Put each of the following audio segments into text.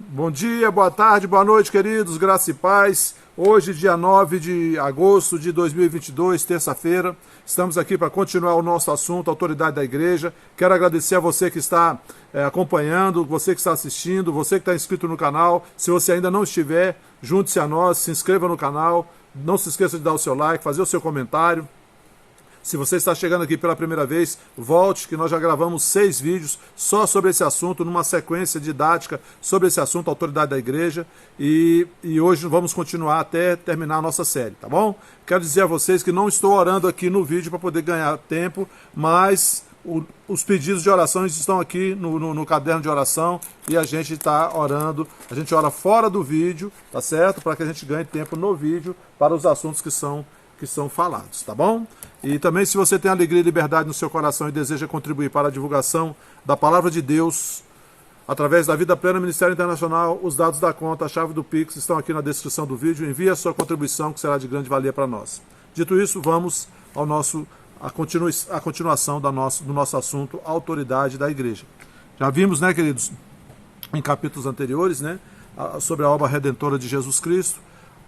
Bom dia, boa tarde, boa noite, queridos, graça e paz. Hoje, dia 9 de agosto de 2022, terça-feira, estamos aqui para continuar o nosso assunto, autoridade da igreja. Quero agradecer a você que está acompanhando, você que está assistindo, você que está inscrito no canal. Se você ainda não estiver, junte-se a nós, se inscreva no canal, não se esqueça de dar o seu like, fazer o seu comentário. Se você está chegando aqui pela primeira vez, volte, que nós já gravamos 6 vídeos só sobre esse assunto, numa sequência didática sobre esse assunto, autoridade da igreja, e hoje vamos continuar até terminar a nossa série, tá bom? Quero dizer a vocês que não estou orando aqui no vídeo para poder ganhar tempo, mas os pedidos de orações estão aqui no caderno de oração e a gente está orando, a gente ora fora do vídeo, tá certo? Para que a gente ganhe tempo no vídeo para os assuntos que são falados, tá bom? E também, se você tem alegria e liberdade no seu coração e deseja contribuir para a divulgação da Palavra de Deus através da Vida Plena Ministério Internacional, os dados da conta, a chave do Pix estão aqui na descrição do vídeo. Envie a sua contribuição, que será de grande valia para nós. Dito isso, vamos à continuação do nosso assunto, autoridade da igreja. Já vimos, né, queridos, em capítulos anteriores, né, sobre a obra redentora de Jesus Cristo,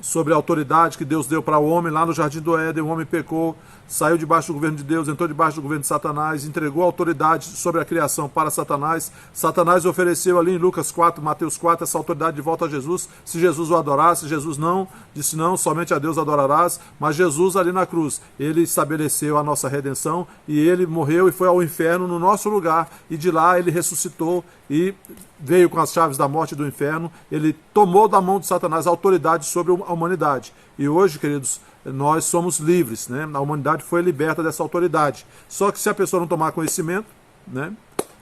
sobre a autoridade que Deus deu para o homem lá no Jardim do Éden. O homem pecou, saiu debaixo do governo de Deus, entrou debaixo do governo de Satanás, entregou a autoridade sobre a criação para Satanás. Satanás ofereceu ali em Lucas 4, Mateus 4, essa autoridade de volta a Jesus, se Jesus o adorasse. Jesus não, disse não, somente a Deus adorarás, mas Jesus ali na cruz, ele estabeleceu a nossa redenção e ele morreu e foi ao inferno no nosso lugar, e de lá ele ressuscitou e veio com as chaves da morte e do inferno. Ele tomou da mão de Satanás a autoridade sobre a humanidade. E hoje, queridos, nós somos livres, né? A humanidade foi liberta dessa autoridade. Só que se a pessoa não tomar conhecimento, né,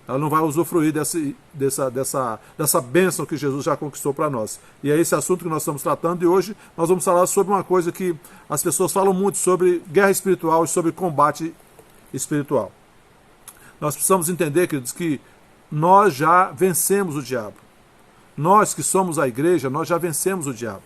ela não vai usufruir dessa bênção que Jesus já conquistou para nós. E é esse assunto que nós estamos tratando, e hoje nós vamos falar sobre uma coisa que as pessoas falam muito, sobre guerra espiritual e sobre combate espiritual. Nós precisamos entender, queridos, que nós já vencemos o diabo. Nós que somos a igreja, nós já vencemos o diabo.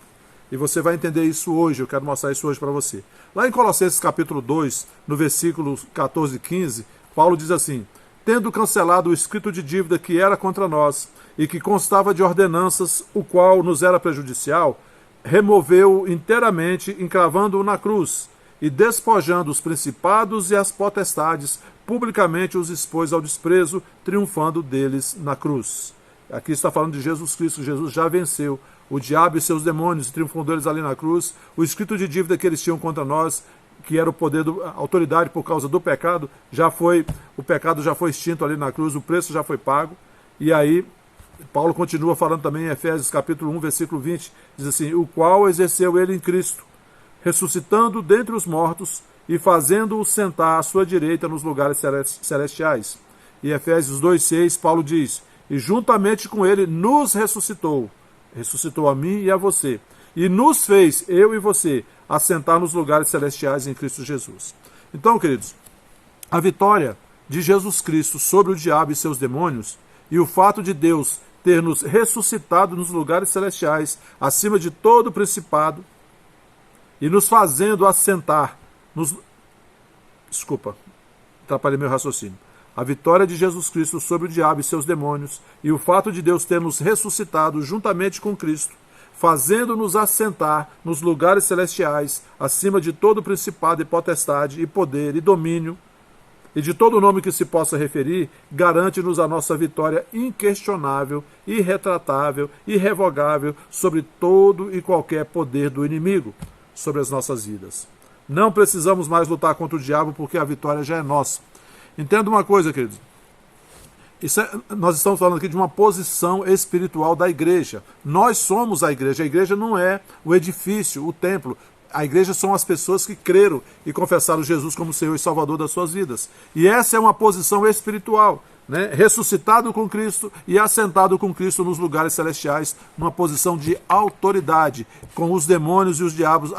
E você vai entender isso hoje, eu quero mostrar isso hoje para você. Lá em Colossenses capítulo 2, no versículo 14 e 15, Paulo diz assim: tendo cancelado o escrito de dívida que era contra nós, e que constava de ordenanças, o qual nos era prejudicial, removeu-o inteiramente, encravando-o na cruz, e despojando os principados e as potestades, publicamente os expôs ao desprezo, triunfando deles na cruz. Aqui está falando de Jesus Cristo. Jesus já venceu o diabo e seus demônios, triunfou deles ali na cruz. O escrito de dívida que eles tinham contra nós, que era o poder, a autoridade por causa do pecado, o pecado já foi extinto ali na cruz, o preço já foi pago. E aí, Paulo continua falando também em Efésios capítulo 1, versículo 20, diz assim: o qual exerceu ele em Cristo, ressuscitando dentre os mortos e fazendo-o sentar à sua direita nos lugares celestiais. E Efésios 2,6, Paulo diz: e juntamente com ele nos ressuscitou a mim e a você, e nos fez, eu e você, assentar nos lugares celestiais em Cristo Jesus. Então, queridos, a vitória de Jesus Cristo sobre o diabo e seus demônios, e o fato de Deus ter nos ressuscitado nos lugares celestiais, acima de todo principado, e nos fazendo assentar atrapalhei meu raciocínio. A vitória de Jesus Cristo sobre o diabo e seus demônios, e o fato de Deus ter nos ressuscitado juntamente com Cristo, fazendo-nos assentar nos lugares celestiais, acima de todo principado e potestade e poder e domínio, e de todo nome que se possa referir, garante-nos a nossa vitória inquestionável, irretratável, irrevogável sobre todo e qualquer poder do inimigo sobre as nossas vidas. Não precisamos mais lutar contra o diabo, porque a vitória já é nossa. Entenda uma coisa, queridos. Nós estamos falando aqui de uma posição espiritual da igreja. Nós somos a igreja. A igreja não é o edifício, o templo. A igreja são as pessoas que creram e confessaram Jesus como Senhor e Salvador das suas vidas. E essa é uma posição espiritual, né? Ressuscitado com Cristo e assentado com Cristo nos lugares celestiais, numa posição de autoridade, com os demônios e os diabos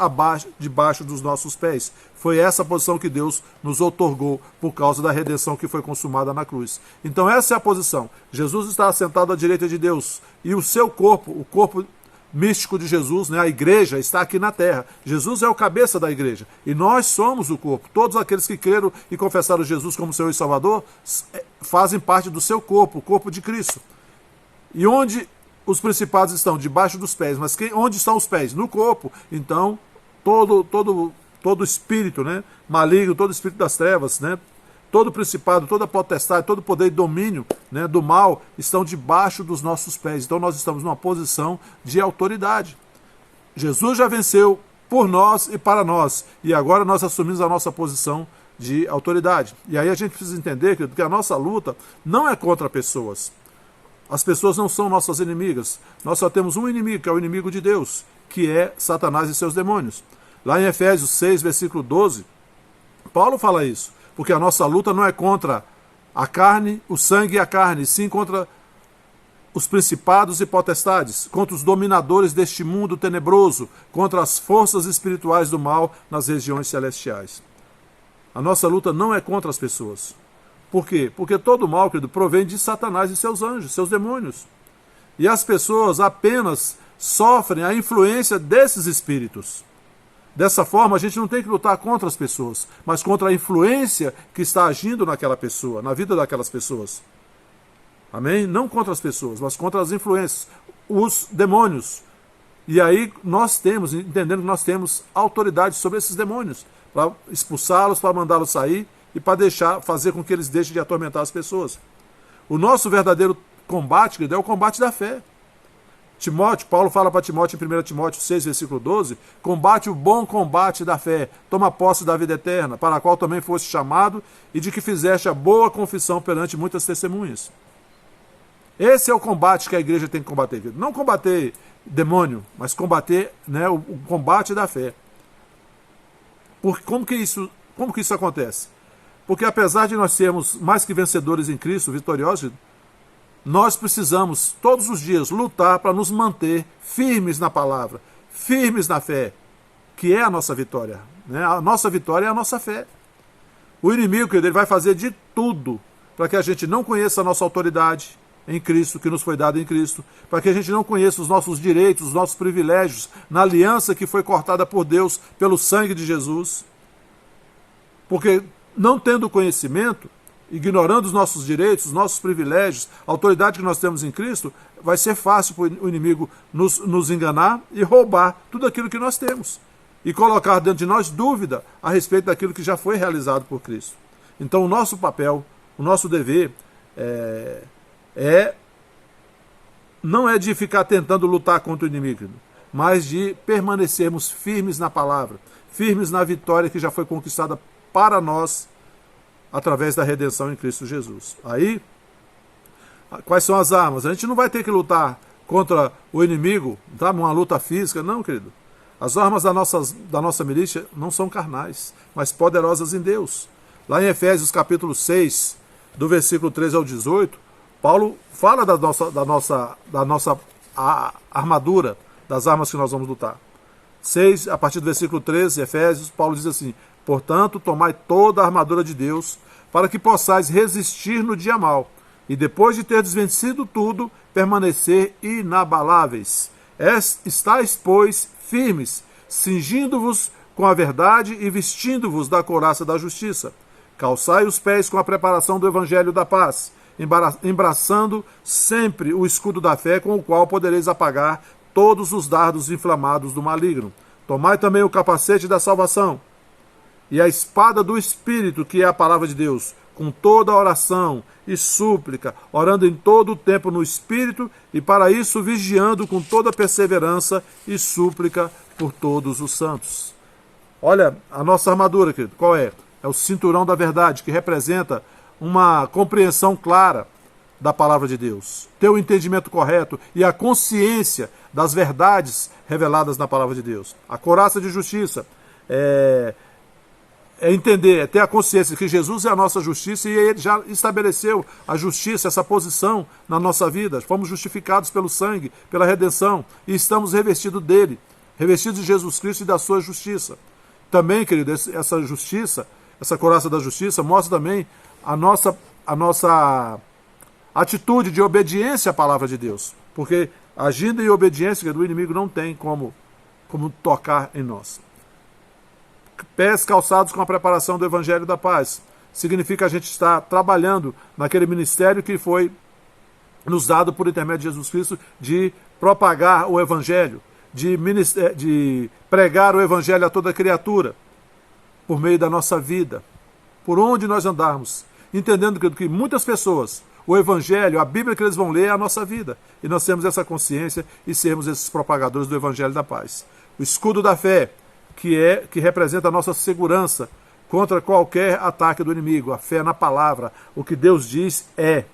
debaixo dos nossos pés. Foi essa posição que Deus nos outorgou por causa da redenção que foi consumada na cruz. Então essa é a posição. Jesus está assentado à direita de Deus, e o seu corpo, o corpo místico de Jesus, né? A igreja está aqui na terra. Jesus é o cabeça da igreja e nós somos o corpo. Todos aqueles que creram e confessaram Jesus como Senhor e Salvador fazem parte do seu corpo, o corpo de Cristo. E onde os principados estão debaixo dos pés, mas onde estão os pés? No corpo. Então, todo espírito, né, maligno, todo espírito das trevas, né, todo principado, toda potestade, todo poder e domínio, né, do mal estão debaixo dos nossos pés. Então nós estamos numa posição de autoridade. Jesus já venceu por nós e para nós. E agora nós assumimos a nossa posição de autoridade. E aí a gente precisa entender que a nossa luta não é contra pessoas. As pessoas não são nossas inimigas. Nós só temos um inimigo, que é o inimigo de Deus, que é Satanás e seus demônios. Lá em Efésios 6, versículo 12, Paulo fala isso. Porque a nossa luta não é contra a carne, o sangue e a carne, sim contra os principados e potestades, contra os dominadores deste mundo tenebroso, contra as forças espirituais do mal nas regiões celestiais. A nossa luta não é contra as pessoas. Por quê? Porque todo mal, querido, provém de Satanás e seus anjos, seus demônios. E as pessoas apenas sofrem a influência desses espíritos. Dessa forma, a gente não tem que lutar contra as pessoas, mas contra a influência que está agindo naquela pessoa, na vida daquelas pessoas. Amém? Não contra as pessoas, mas contra as influências, os demônios. E aí nós temos, entendendo que nós temos autoridade sobre esses demônios, para expulsá-los, para mandá-los sair e para fazer com que eles deixem de atormentar as pessoas. O nosso verdadeiro combate, querido, é o combate da fé. Timóteo, Paulo fala para Timóteo em 1 Timóteo 6, versículo 12, combate o bom combate da fé, toma posse da vida eterna, para a qual também foste chamado e de que fizeste a boa confissão perante muitas testemunhas. Esse é o combate que a igreja tem que combater. Não combater demônio, mas combater, né, o combate da fé. Como que isso acontece? Porque apesar de nós sermos mais que vencedores em Cristo, vitoriosos, nós precisamos todos os dias lutar para nos manter firmes na palavra, firmes na fé, que é a nossa vitória. Né? A nossa vitória é a nossa fé. O inimigo, querido, ele vai fazer de tudo para que a gente não conheça a nossa autoridade em Cristo, que nos foi dada em Cristo, para que a gente não conheça os nossos direitos, os nossos privilégios, na aliança que foi cortada por Deus pelo sangue de Jesus. Porque não tendo conhecimento, ignorando os nossos direitos, os nossos privilégios, a autoridade que nós temos em Cristo, vai ser fácil para o inimigo nos enganar e roubar tudo aquilo que nós temos. E colocar dentro de nós dúvida a respeito daquilo que já foi realizado por Cristo. Então o nosso papel, o nosso dever não é de ficar tentando lutar contra o inimigo, mas de permanecermos firmes na palavra, firmes na vitória que já foi conquistada para nós através da redenção em Cristo Jesus. Aí, quais são as armas? A gente não vai ter que lutar contra o inimigo, tá? Uma luta física, não, querido. As armas da nossa milícia não são carnais, mas poderosas em Deus. Lá em Efésios capítulo 6, do versículo 13 ao 18, Paulo fala da nossa armadura, das armas que nós vamos lutar. 6, a partir do versículo 13, Efésios, Paulo diz assim: portanto, tomai toda a armadura de Deus, para que possais resistir no dia mau, e depois de teres vencido tudo, permanecer inabaláveis. Estais, pois, firmes, cingindo-vos com a verdade e vestindo-vos da couraça da justiça. Calçai os pés com a preparação do evangelho da paz, embraçando sempre o escudo da fé, com o qual podereis apagar todos os dardos inflamados do maligno. Tomai também o capacete da salvação e a espada do Espírito, que é a palavra de Deus, com toda oração e súplica, orando em todo o tempo no Espírito, e para isso vigiando com toda perseverança e súplica por todos os santos. Olha, a nossa armadura, querido, qual é? É o cinturão da verdade, que representa uma compreensão clara da palavra de Deus, ter o entendimento correto e a consciência das verdades reveladas na palavra de Deus. A couraça de justiça é entender, é ter a consciência que Jesus é a nossa justiça e Ele já estabeleceu a justiça, essa posição na nossa vida. Fomos justificados pelo sangue, pela redenção, e estamos revestidos dele, revestidos de Jesus Cristo e da sua justiça. Também, querido, essa justiça, essa couraça da justiça mostra também a nossa atitude de obediência à palavra de Deus. Porque agindo em obediência, o inimigo não tem como tocar em nós. Pés calçados com a preparação do evangelho da paz. Significa a gente estar trabalhando naquele ministério que foi nos dado por intermédio de Jesus Cristo, de propagar o Evangelho, de pregar o Evangelho a toda criatura, por meio da nossa vida, por onde nós andarmos, entendendo que muitas pessoas, o Evangelho, a Bíblia que eles vão ler é a nossa vida, e nós temos essa consciência e sermos esses propagadores do Evangelho da paz. O escudo da fé, que representa a nossa segurança contra qualquer ataque do inimigo, a fé na palavra, o que Deus diz é,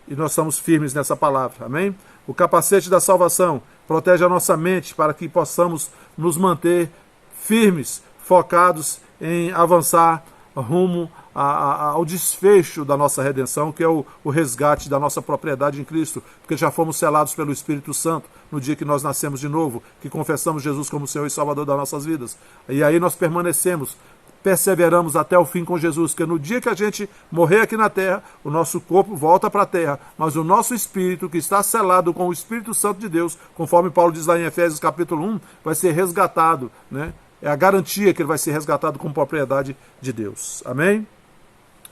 e nós estamos firmes nessa palavra, amém? O capacete da salvação protege a nossa mente para que possamos nos manter firmes, focados em avançar rumo ao desfecho da nossa redenção, que é o resgate da nossa propriedade em Cristo, porque já fomos selados pelo Espírito Santo no dia que nós nascemos de novo, que confessamos Jesus como Senhor e Salvador das nossas vidas. E aí nós perseveramos até o fim com Jesus, que no dia que a gente morrer aqui na terra, o nosso corpo volta para a terra, mas o nosso espírito, que está selado com o Espírito Santo de Deus, conforme Paulo diz lá em Efésios capítulo 1, vai ser resgatado, né? É a garantia que ele vai ser resgatado com propriedade de Deus. Amém?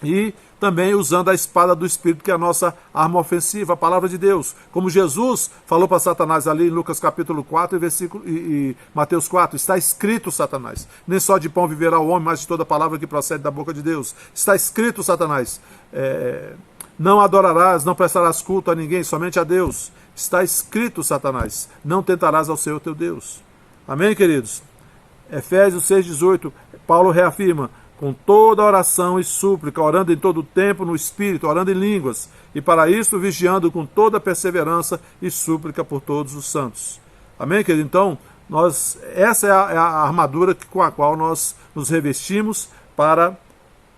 E também usando a espada do Espírito, que é a nossa arma ofensiva, a palavra de Deus. Como Jesus falou para Satanás ali em Lucas capítulo 4 e Mateus 4, está escrito, Satanás, nem só de pão viverá o homem, mas de toda palavra que procede da boca de Deus. Está escrito, Satanás, não adorarás, não prestarás culto a ninguém, somente a Deus. Está escrito, Satanás, não tentarás ao Senhor teu Deus. Amém, queridos? Efésios 6,18, Paulo reafirma, com toda oração e súplica, orando em todo o tempo no Espírito, orando em línguas, e para isso vigiando com toda perseverança e súplica por todos os santos. Amém, querido? Então, essa é a armadura com a qual nós nos revestimos para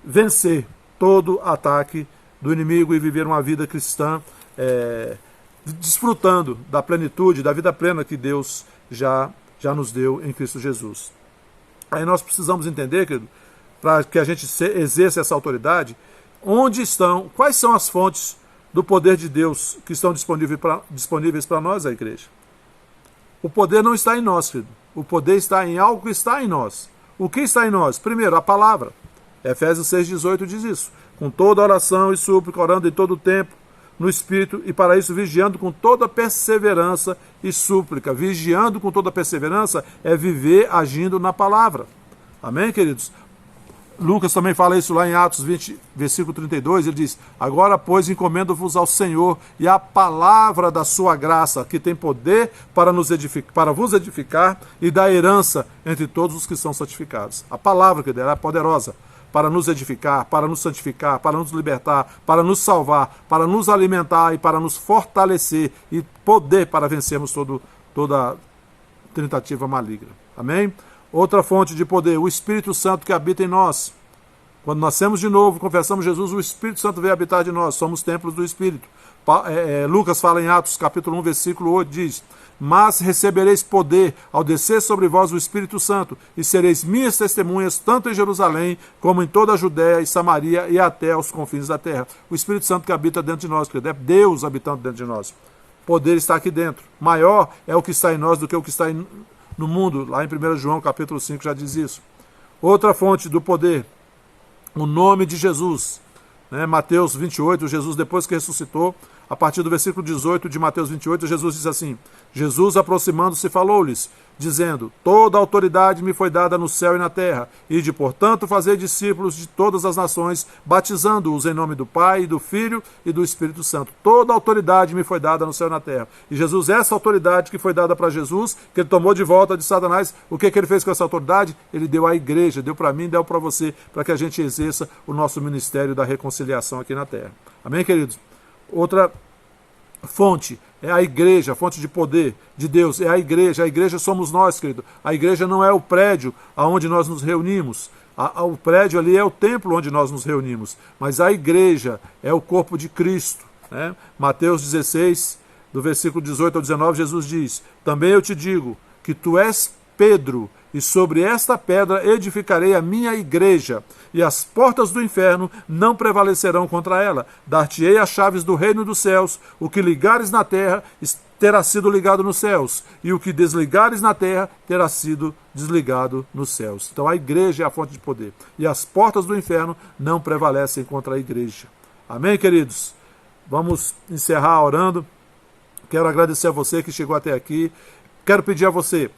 vencer todo ataque do inimigo e viver uma vida cristã, desfrutando da plenitude, da vida plena que Deus já nos deu em Cristo Jesus. Aí nós precisamos entender, querido, para que a gente exerça essa autoridade, quais são as fontes do poder de Deus que estão disponíveis para nós, a igreja. O poder não está em nós, querido. O poder está em algo que está em nós. O que está em nós? Primeiro, a palavra. Efésios 6,18 diz isso. Com toda oração e súplica, orando em todo o tempo, no Espírito, e para isso vigiando com toda perseverança e súplica. Vigiando com toda perseverança é viver agindo na palavra. Amém, queridos? Lucas também fala isso lá em Atos 20, versículo 32, ele diz, agora, pois, encomendo-vos ao Senhor e à palavra da sua graça, que tem poder para vos edificar e dar herança entre todos os que são santificados. A palavra que é poderosa para nos edificar, para nos santificar, para nos libertar, para nos salvar, para nos alimentar e para nos fortalecer e poder para vencermos toda tentativa maligna. Amém? Outra fonte de poder, o Espírito Santo que habita em nós. Quando nascemos de novo, confessamos Jesus, o Espírito Santo veio habitar de nós, somos templos do Espírito. Lucas fala em Atos capítulo 1, versículo 8, diz, mas recebereis poder ao descer sobre vós o Espírito Santo, e sereis minhas testemunhas, tanto em Jerusalém, como em toda a Judéia e Samaria, e até aos confins da terra. O Espírito Santo que habita dentro de nós, querido, é Deus habitando dentro de nós. O poder está aqui dentro. Maior é o que está em nós do que o que está no mundo. Lá em 1 João capítulo 5 já diz isso. Outra fonte do poder, o nome de Jesus. Mateus 28, Jesus depois que ressuscitou, a partir do versículo 18 de Mateus 28, Jesus diz assim, Jesus aproximando-se falou-lhes, dizendo, toda a autoridade me foi dada no céu e na terra, ide, portanto, fazer discípulos de todas as nações, batizando-os em nome do Pai, do Filho e do Espírito Santo. Toda a autoridade me foi dada no céu e na terra. E Jesus, essa autoridade que foi dada para Jesus, que ele tomou de volta de Satanás, o que ele fez com essa autoridade? Ele deu à igreja, deu para mim, deu para você, para que a gente exerça o nosso ministério da reconciliação aqui na terra. Amém, queridos? Outra fonte é a igreja, a fonte de poder de Deus é a igreja somos nós, querido. A igreja não é o prédio onde nós nos reunimos, o prédio ali é o templo onde nós nos reunimos, mas a igreja é o corpo de Cristo. Mateus 16, do versículo 18 ao 19, Jesus diz, também eu te digo que tu és Pedro, e sobre esta pedra edificarei a minha igreja, e as portas do inferno não prevalecerão contra ela. Dar-te-ei as chaves do reino dos céus, o que ligares na terra terá sido ligado nos céus, e o que desligares na terra terá sido desligado nos céus. Então a igreja é a fonte de poder, e as portas do inferno não prevalecem contra a igreja. Amém, queridos? Vamos encerrar orando. Quero agradecer a você que chegou até aqui. Quero pedir a você,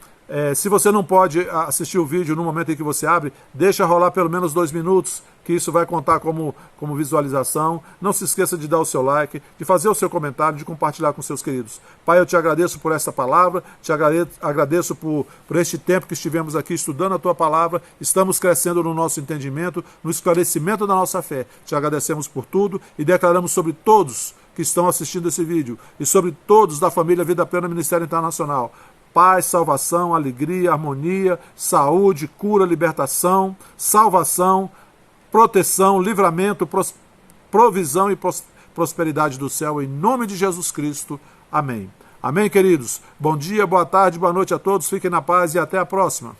se você não pode assistir o vídeo no momento em que você abre, deixa rolar pelo menos 2 minutos, que isso vai contar como visualização. Não se esqueça de dar o seu like, de fazer o seu comentário, de compartilhar com seus queridos. Pai, eu te agradeço por essa palavra, te agradeço por este tempo que estivemos aqui estudando a tua palavra, estamos crescendo no nosso entendimento, no esclarecimento da nossa fé. Te agradecemos por tudo e declaramos sobre todos que estão assistindo esse vídeo e sobre todos da família Vida Plena Ministério Internacional. Paz, salvação, alegria, harmonia, saúde, cura, libertação, salvação, proteção, livramento, provisão e prosperidade do céu, em nome de Jesus Cristo. Amém. Amém, queridos? Bom dia, boa tarde, boa noite a todos. Fiquem na paz e até a próxima.